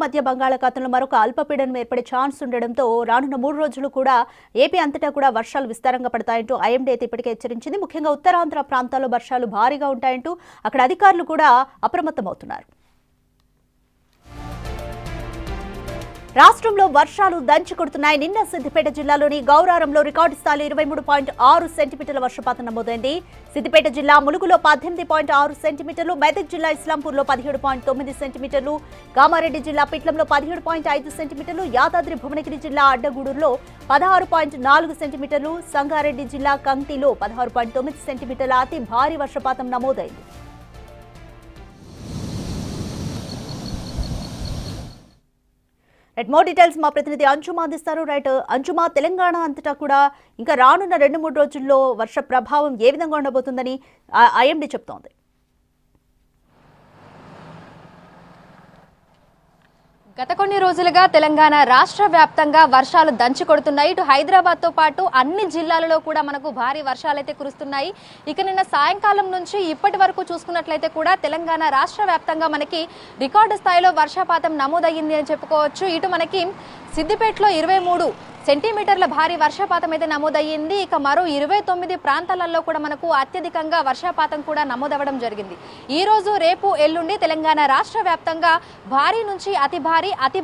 మధ్య బంగాళాఖాతంలో మరొక అల్పపీడనం ఏర్పడే ఛాన్స్ ఉండడంతో రానున్న 3 రోజులు కూడా ఏపీ అంతటా కూడా వర్షాలు విస్తారంగా పడతాయంటూ ఐఎండీ అయితే ఇప్పటికే హెచ్చరించింది. ముఖ్యంగా ఉత్తరాంధ్ర ప్రాంతాల్లో వర్షాలు భారీగా ఉంటాయంటూ అక్కడ అధికారులు కూడా అప్రమత్తమవుతున్నారు. రాష్ట్రంలో వర్షాలు దంచి కొడుతున్నాయి. నిన్న సిద్దిపేట జిల్లాలోని గౌరారంలో రికార్డు స్థాయిలో 23.6 సెంటీమీటర్ల వర్షపాతం నమోదైంది. సిద్దిపేట జిల్లా ములుగులో 18.6 సెంటీమీటర్లు, మెదక్ జిల్లా ఇస్లాంపూర్లో 17.9 సెంటీమీటర్లు, కామారెడ్డి జిల్లా పిట్లంలో 17.5 సెంటీమీటర్లు, యాదాద్రి భువనగిరి జిల్లా అడ్డగూడూరులో 16.4 సెంటీమీటర్లు, సంగారెడ్డి జిల్లా కంకిలో 16.9 సెంటీమీటర్ల అతి భారీ వర్షపాతం నమోదైంది. మోర్ డీటెయిల్స్ మా ప్రతినిధి అంజుమా అందిస్తారు. అంజుమా, తెలంగాణ అంతటా కూడా ఇంకా రానున్న 2-3 రోజుల్లో వర్ష ప్రభావం ఏ విధంగా ఉండబోతుందని ఐఎండీ చెప్తోంది? గత కొన్ని రోజులుగా తెలంగాణ రాష్ట్ర వ్యాప్తంగా వర్షాలు దంచి కొడుతున్నాయి. ఇటు హైదరాబాద్ తో పాటు అన్ని జిల్లాలలో కూడా మనకు భారీ వర్షాలు అయితే కురుస్తున్నాయి. ఇక నిన్న సాయంకాలం నుంచి ఇప్పటి వరకు చూసుకున్నట్లయితే కూడా తెలంగాణ రాష్ట్ర వ్యాప్తంగా మనకి రికార్డు స్థాయిలో వర్షపాతం నమోదయ్యింది అని చెప్పుకోవచ్చు. ఇటు మనకి సిద్దిపేటలో 23 సెంటీమీటర్ల భారీ వర్షపాతం అయితే నమోదయ్యింది. ఇక మరో 29 ప్రాంతాలలో కూడా మనకు అత్యధికంగా వర్షపాతం కూడా నమోదవడం జరిగింది. ఈ రోజు రేపు ఎల్లుండి తెలంగాణ రాష్ట్ర వ్యాప్తంగా భారీ నుంచి అతి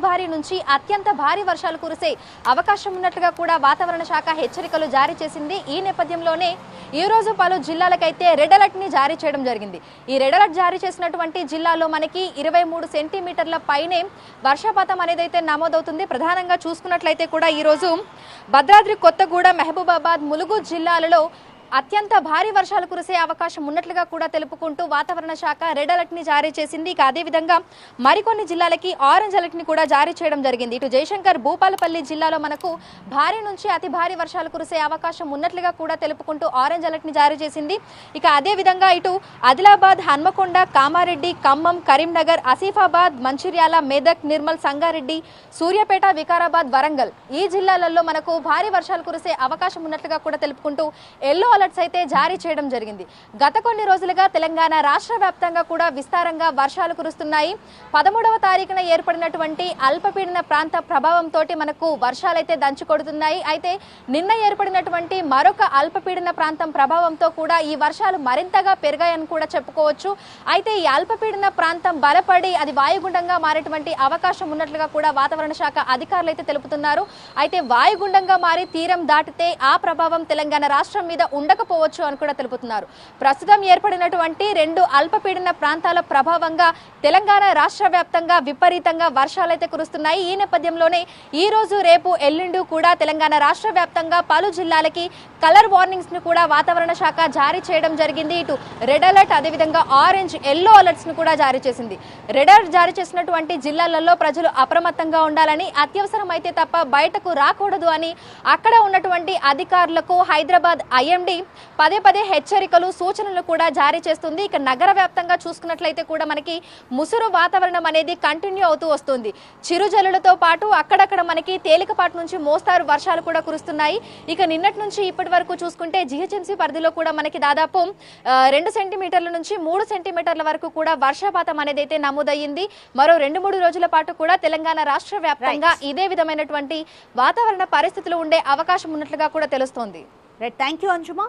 భారీ నుంచి అత్యంత భారీ వర్షాలు కురిసే అవకాశం ఉన్నట్లుగా కూడా వాతావరణ శాఖ హెచ్చరికలు జారీ చేసింది. ఈ నేపథ్యంలోనే ఈ రోజు పలు జిల్లాలకైతే రెడ్ అలర్ట్ ని జారీ చేయడం జరిగింది. ఈ రెడ్ అలర్ట్ జారీ చేసినటువంటి జిల్లాల్లో మనకి 23 సెంటీమీటర్ల పైనే వర్షపాతం అనేది అయితే నమోదవుతుంది. ప్రధానంగా చూసుకున్నట్లయితే కూడా ఈ రోజు భద్రాద్రి కొత్తగూడ, మహబూబాబాద్, ములుగు జిల్లాలలో అత్యంత భారీ వర్షాలు కురిసే అవకాశం ఉన్నట్లుగా కూడా తెలుపుకుంటూ వాతావరణ శాఖ రెడ్ అలర్ట్ ని జారీ చేసింది. ఇక అదేవిధంగా మరికొన్ని జిల్లాలకి ఆరెంజ్ అలర్ట్ ని కూడా జారీ చేయడం జరిగింది. ఇటు జయశంకర్, భూపాలపల్లి జిల్లాలో మనకు భారీ నుంచి అతి భారీ వర్షాలు కురిసే అవకాశం ఉన్నట్లుగా కూడా తెలుపుకుంటూ ఆరెంజ్ అలర్ట్ ని జారీ చేసింది. ఇక అదేవిధంగా ఇటు ఆదిలాబాద్, హన్మకొండ, కామారెడ్డి, ఖమ్మం, కరీంనగర్, ఆసిఫాబాద్, మంచిర్యాల, మెదక్, నిర్మల్, సంగారెడ్డి, సూర్యాపేట, వికారాబాద్, వరంగల్ ఈ జిల్లాలలో మనకు భారీ వర్షాలు కురిసే అవకాశం ఉన్నట్లుగా కూడా తెలుపుకుంటూ ఎల్లో అలర్ట్స్ అయితే జారీ చేయడం జరిగింది. గత కొన్ని రోజులుగా తెలంగాణ రాష్ట్ర వ్యాప్తంగా కూడా విస్తారంగా వర్షాలు కురుస్తున్నాయి. 13వ తారీఖున ఏర్పడినటువంటి అల్పపీడన ప్రాంత ప్రభావంతో మనకు వర్షాలైతే దంచి కొడుతున్నాయి. అయితే నిన్న ఏర్పడినటువంటి మరొక అల్పపీడన ప్రాంతం ప్రభావంతో కూడా ఈ వర్షాలు మరింతగా పెరిగాయని కూడా చెప్పుకోవచ్చు. అయితే ఈ అల్పపీడన ప్రాంతం బలపడి అది వాయుగుండంగా మారేటువంటి అవకాశం ఉన్నట్లుగా కూడా వాతావరణ శాఖ అధికారులు అయితే తెలుపుతున్నారు. అయితే వాయుగుండంగా మారి తీరం దాటితే ఆ ప్రభావం తెలంగాణ రాష్ట్రం మీద ఉండకపోవచ్చు అని కూడా తెలుపుతున్నారు. ప్రస్తుతం ఏర్పడినటువంటి 2 అల్పపీడన ప్రాంతాల ప్రభావంగా తెలంగాణ రాష్ట్ర వ్యాప్తంగా విపరీతంగా వర్షాలైతే కురుస్తున్నాయి. ఈ నేపథ్యంలోనే ఈ రోజు రేపు ఎల్లుండి కూడా తెలంగాణ రాష్ట్ర వ్యాప్తంగా పలు జిల్లాలకి కలర్ వార్నింగ్స్ ను కూడా వాతావరణ శాఖ జారీ చేయడం జరిగింది. ఇటు రెడ్ అలర్ట్, అదేవిధంగా ఆరెంజ్, ఎల్లో అలర్ట్స్ ను కూడా జారీ చేసింది. రెడ్ అలర్ట్ జారీ చేసినటువంటి జిల్లాలలో ప్రజలు అప్రమత్తంగా ఉండాలని, అత్యవసరం అయితే తప్ప బయటకు రాకూడదు అని అక్కడ ఉన్నటువంటి అధికారులకు హైదరాబాద్ ఐఎండీ పదే హెచ్చరికలు, సూచనలు కూడా జారీ చేస్తుంది. ఇక నగర వ్యాప్తంగా చూసుకున్నట్లయితే కూడా మనకి ముసురు వాతావరణం అనేది కంటిన్యూ అవుతూ వస్తుంది. చిరుజల్లులతో పాటు అక్కడక్కడ మనకి తేలికపాటి నుంచి మోస్తారు వర్షాలు కూడా కురుస్తున్నాయి. ఇక నిన్నటి నుంచి ఇప్పటి వరకు చూసుకుంటే జిహెచ్ఎంసీ పరిధిలో కూడా మనకి దాదాపు 2 సెంటీమీటర్ల నుంచి 3 సెంటీమీటర్ల వరకు కూడా వర్షపాతం అనేది అయితే నమోదయ్యింది. మరో 2-3 రోజుల పాటు కూడా తెలంగాణ రాష్ట్ర వ్యాప్తంగా ఇదే విధమైనటువంటి వాతావరణ పరిస్థితులు ఉండే అవకాశం ఉన్నట్లుగా కూడా తెలుస్తోంది. Thank you అంజుమా.